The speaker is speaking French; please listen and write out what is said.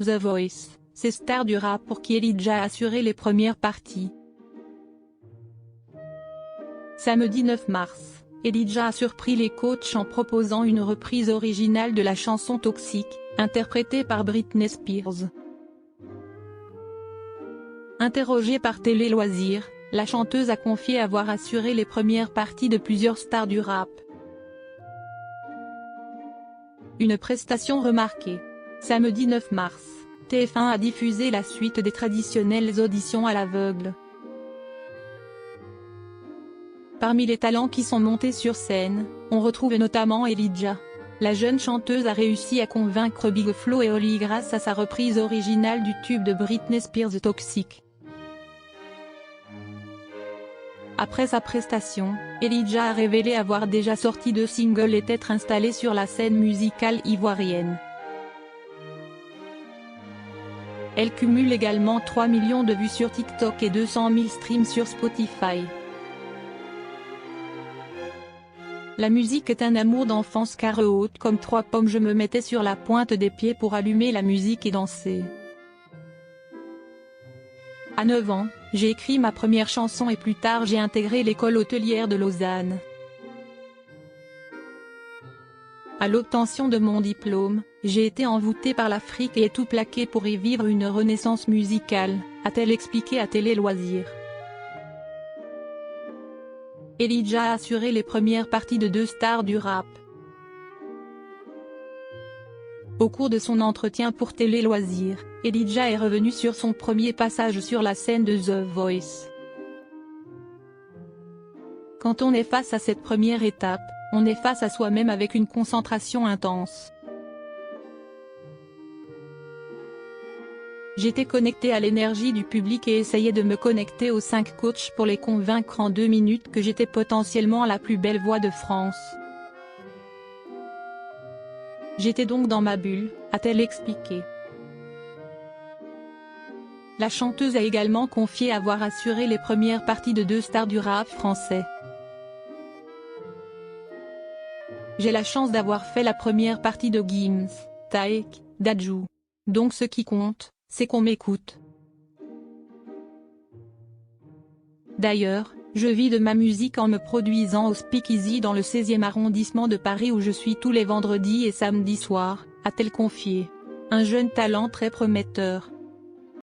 The Voice, ces stars du rap pour qui Elijah a assuré les premières parties. Samedi 9 mars, Elijah a surpris les coachs en proposant une reprise originale de la chanson Toxic, interprétée par Britney Spears. Interrogée par Télé Loisirs, la chanteuse a confié avoir assuré les premières parties de plusieurs stars du rap. Une prestation remarquée. Samedi 9 mars, TF1 a diffusé la suite des traditionnelles auditions à l'aveugle. Parmi les talents qui sont montés sur scène, on retrouve notamment Elijah. La jeune chanteuse a réussi à convaincre Big Flo et Oli grâce à sa reprise originale du tube de Britney Spears Toxic. Après sa prestation, Elijah a révélé avoir déjà sorti 2 singles et être installée sur la scène musicale ivoirienne. Elle cumule également 3 millions de vues sur TikTok et 200 000 streams sur Spotify. La musique est un amour d'enfance car haute comme 3 pommes je me mettais sur la pointe des pieds pour allumer la musique et danser. À 9 ans, j'ai écrit ma première chanson et plus tard j'ai intégré l'école hôtelière de Lausanne. À l'obtention de mon diplôme, j'ai été envoûtée par l'Afrique et ai tout plaqué pour y vivre une renaissance musicale, a-t-elle expliqué à Télé Loisirs. Elijah a assuré les premières parties de 2 stars du rap. Au cours de son entretien pour Télé Loisirs, Elijah est revenu sur son premier passage sur la scène de The Voice. Quand on est face à cette première étape, on est face à soi-même avec une concentration intense. J'étais connecté à l'énergie du public et essayais de me connecter aux 5 coachs pour les convaincre en 2 minutes que j'étais potentiellement la plus belle voix de France. J'étais donc dans ma bulle, a-t-elle expliqué. La chanteuse a également confié avoir assuré les premières parties de 2 stars du rap français. J'ai la chance d'avoir fait la première partie de Gims, Taek, Dadju. Donc ce qui compte, c'est qu'on m'écoute. D'ailleurs, je vis de ma musique en me produisant au Speakeasy dans le 16e arrondissement de Paris où je suis tous les vendredis et samedis soirs, a-t-elle confié. Un jeune talent très prometteur.